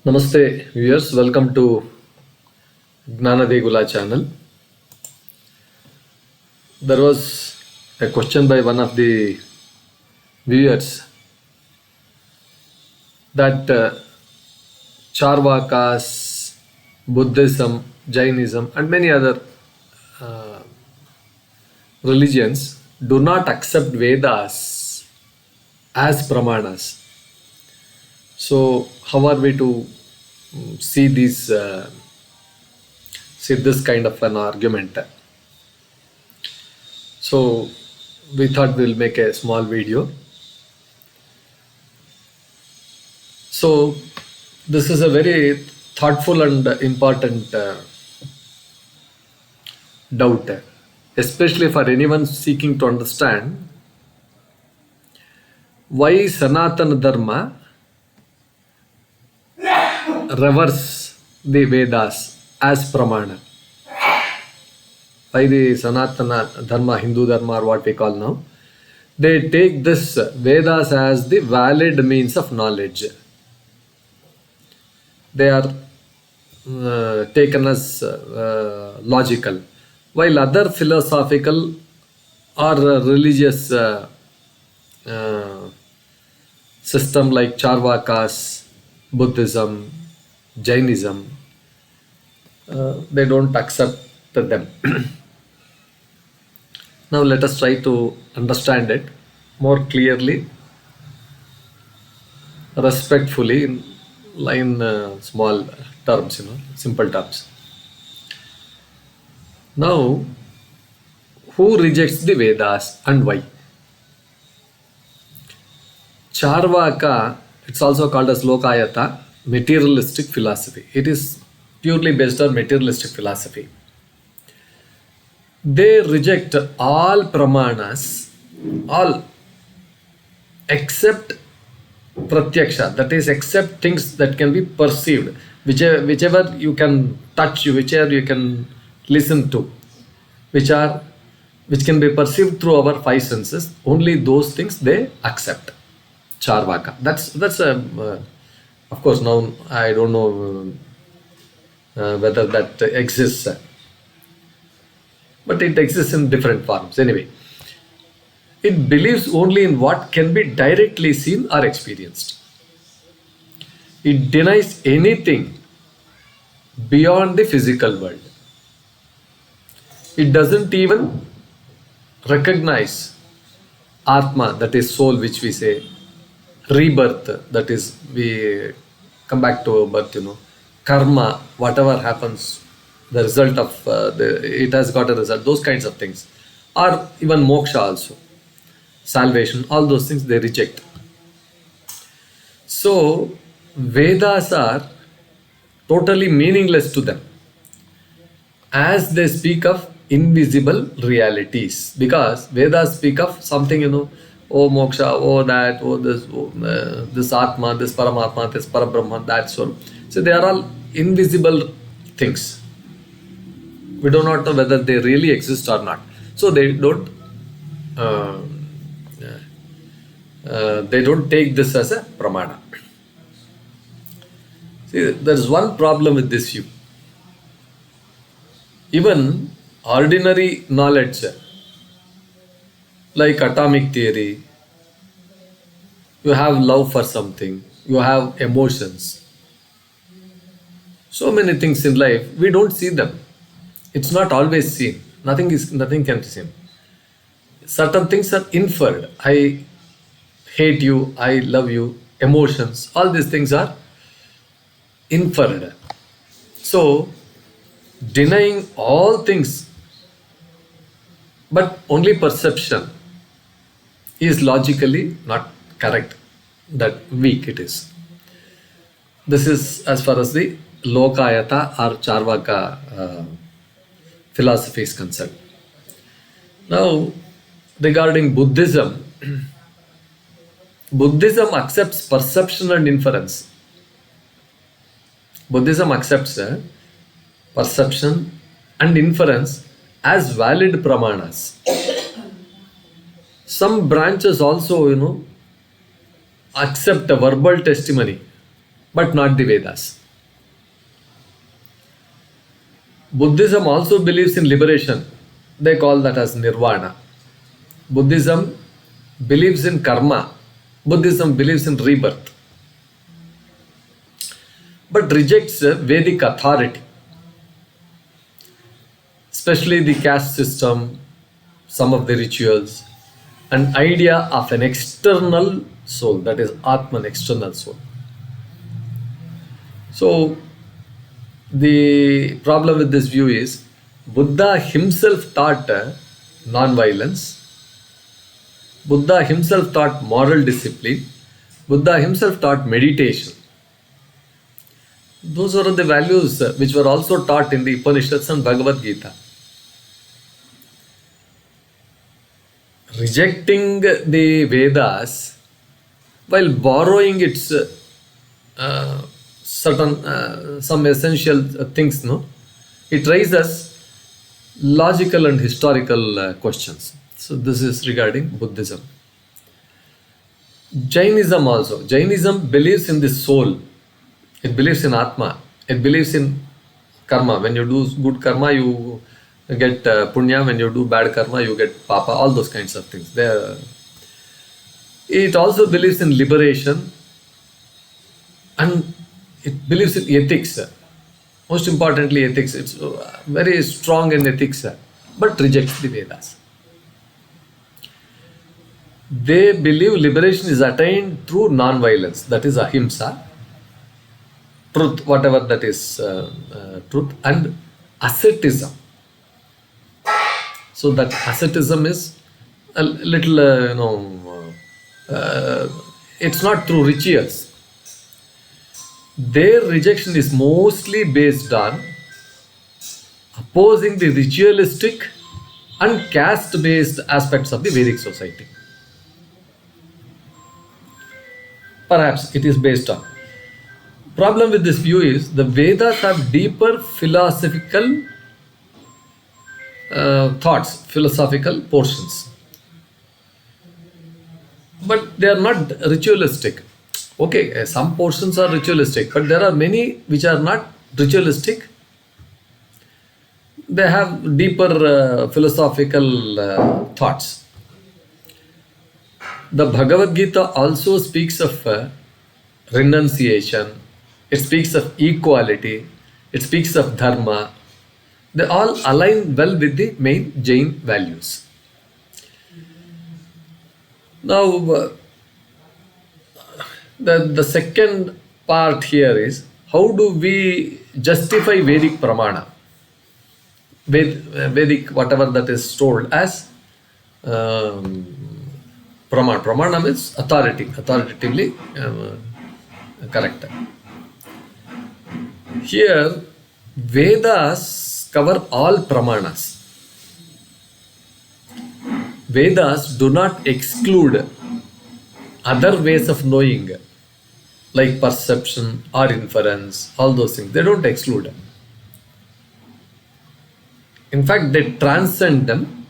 Namaste viewers, welcome to Gnanadegula channel. There was a question by one of the viewers that Charvakas, Buddhism, Jainism and many other religions do not accept Vedas as Pramāṇas. So how are we to see this kind of an argument? So we thought we'll make a small video. So this is a very thoughtful and important doubt, especially for anyone seeking to understand why Sanātana Dharma reveres the Vedas as Pramana. By the Sanatana Dharma, Hindu Dharma or what we call now, they take this Vedas as the valid means of knowledge. They are taken as logical, while other philosophical or religious system like Charvakas, Buddhism, Jainism, they don't accept them. Now let us try to understand it more clearly, respectfully, in small terms, simple terms. Now, who rejects the Vedas and why? Charvaka, it's also called as Lokayata, materialistic philosophy. It is purely based on materialistic philosophy. They reject all pramāṇas, all except pratyakṣa, that is, except things that can be perceived, whichever you can touch, whichever you can listen to, which can be perceived through our five senses. Only those things they accept. Charvaka. That's of course, now I don't know whether that exists, but it exists in different forms. Anyway, it believes only in what can be directly seen or experienced. It denies anything beyond the physical world. It doesn't even recognize Atma, that is soul, which we say, rebirth, that is we come back to birth, karma, whatever happens, the result of it has got a result, those kinds of things, or even moksha also, salvation, all those things they reject. So Vedas are totally meaningless to them, as they speak of invisible realities, because Vedas speak of something, oh moksha, oh that, oh this, this atma, this paramatma, this parabrahma, that soul. So they are all invisible things. We do not know whether they really exist or not. So they don't take this as a pramana. See, there is one problem with this view. Even ordinary knowledge, like atomic theory, you have love for something, you have emotions. So many things in life, we don't see them. It's not always seen. Nothing can be seen. Certain things are inferred. I hate you, I love you, emotions, all these things are inferred. So, denying all things, but only perception, is logically not correct. That weak it is. This is as far as the Lokayata or Charvaka philosophy is concerned. Now, regarding Buddhism, Buddhism accepts perception and inference. Buddhism accepts perception and inference as valid pramāṇas. Some branches also, accept a verbal testimony but not the Vedas. Buddhism also believes in liberation. They call that as nirvana. Buddhism believes in karma. Buddhism believes in rebirth. But rejects Vedic authority, especially the caste system, some of the rituals, an idea of an external soul, that is Atman, external soul. So, the problem with this view is Buddha himself taught non-violence. Buddha himself taught moral discipline. Buddha himself taught meditation. Those are the values which were also taught in the Upanishads and Bhagavad Gita. Rejecting the Vedas while borrowing its some essential things, no, it raises logical and historical questions. So this is regarding Buddhism. Jainism also. Jainism believes in the soul. It believes in Atma. It believes in karma. When you do good karma, you get punya. When you do bad karma, you get papa. All those kinds of things. It also believes in liberation, and it believes in ethics. Most importantly, ethics. It's very strong in ethics, but rejects the Vedas. They believe liberation is attained through non-violence, that is ahimsa, truth, whatever that is truth, and asceticism. So that asceticism is a little, it's not through rituals. Their rejection is mostly based on opposing the ritualistic and caste-based aspects of the Vedic society. Perhaps it is based on. Problem with this view is the Vedas have deeper philosophical thoughts, philosophical portions. But they are not ritualistic. Okay, some portions are ritualistic, but there are many which are not ritualistic. They have deeper philosophical thoughts. The Bhagavad Gita also speaks of renunciation. It speaks of equality. It speaks of dharma. They all align well with the main Jain values. Now, the second part here is how do we justify Vedic Pramāṇa? Vedic, whatever that is told as Pramāṇa. Pramāṇa means authority, authoritatively correct. Here, Vedas cover all Pramāṇas. Vedas do not exclude other ways of knowing, like perception or inference, all those things. They don't exclude. In fact, they transcend them,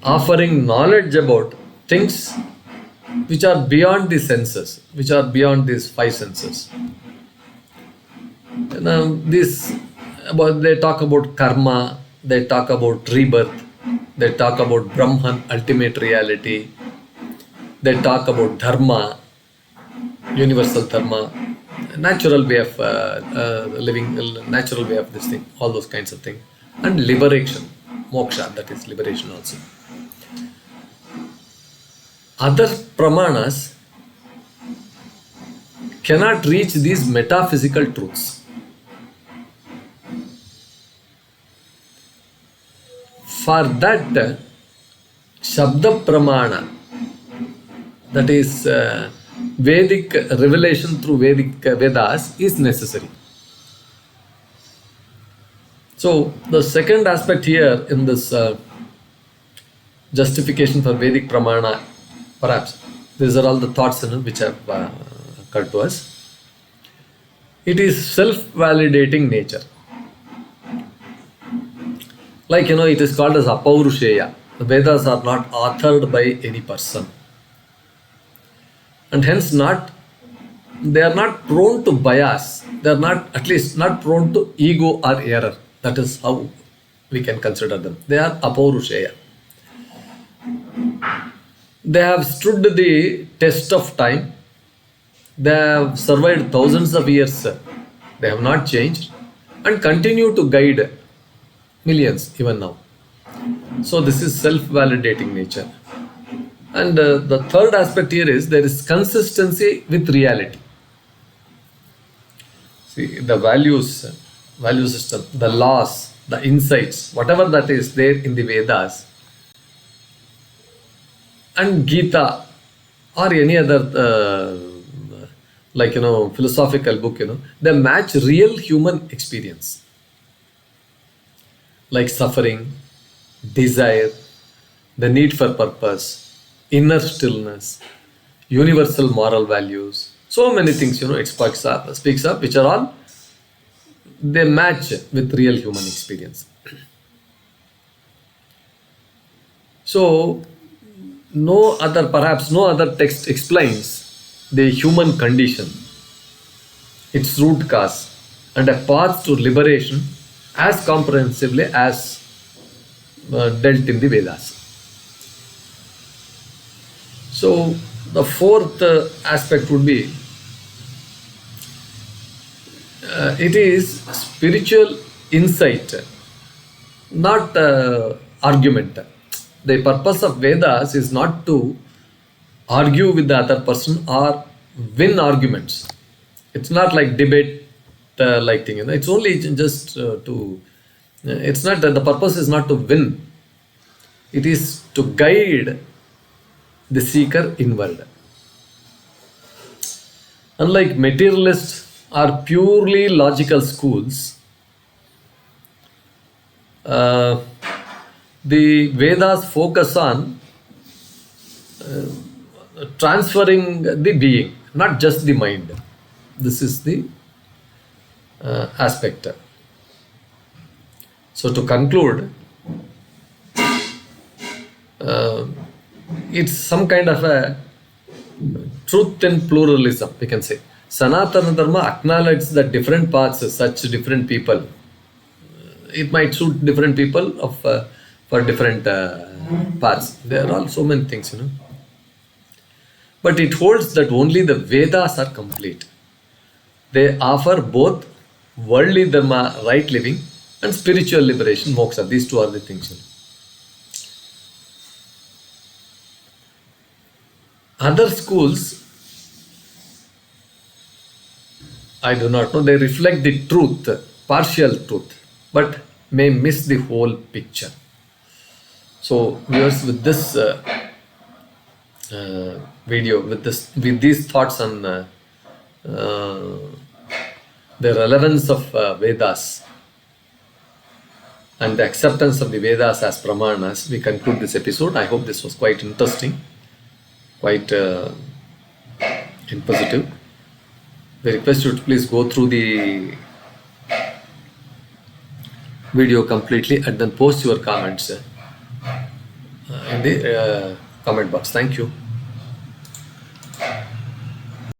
offering knowledge about things which are beyond the senses, which are beyond these five senses. Now, they talk about karma, they talk about rebirth, they talk about Brahman, ultimate reality, they talk about dharma, universal dharma, natural way of living, natural way of this thing, all those kinds of things, and liberation, moksha, that is liberation also. Other Pramāṇas cannot reach these metaphysical truths. For that, Shabda Pramāṇa, that is Vedic revelation through Vedic Vedas, is necessary. So, the second aspect here in this justification for Vedic Pramāṇa, perhaps these are all the thoughts which have occurred to us. It is self-validating nature. Like, it is called as Apaurusheya. The Vedas are not authored by any person, and hence not they are not prone to bias. They are not, at least not prone to ego or error. That is how we can consider them. They are apaurushaya. They have stood the test of time. They have survived thousands of years. They have not changed and continue to guide millions even now. So this is self-validating nature. And the third aspect here is there is consistency with reality. See, the values, value system, the laws, the insights, whatever that is there in the Vedas and Gita or any other philosophical book, they match real human experience, like suffering, desire, the need for purpose, inner stillness, universal moral values, so many things, it speaks up, which are all, they match with real human experience. So, perhaps no other text explains the human condition, its root cause, and a path to liberation as comprehensively as dealt in the Vedas. So, the fourth aspect would be it is spiritual insight, not argument. The purpose of Vedas is not to argue with the other person or win arguments. It's not like debate thing. It's only just to. It's not. The purpose is not to win. It is to guide the seeker inward. Unlike materialist or purely logical schools, the Vedas focus on transferring the being, not just the mind. This is the aspect. So to conclude, it's some kind of a truth in pluralism, we can say. Sanātana Dharma acknowledges that different paths, such different people. It might suit different people for different paths. There are all so many things, But it holds that only the Vedas are complete. They offer both worldly dharma, right living, and spiritual liberation, moksha. These two are the things. Other schools, I do not know, they reflect the truth, partial truth, but may miss the whole picture. So, viewers, with this video, with these thoughts on the relevance of Vedas and the acceptance of the Vedas as pramāṇas, we conclude this episode. I hope this was quite interesting, quite positive. We request you to please go through the video completely and then post your comments in the comment box. Thank you.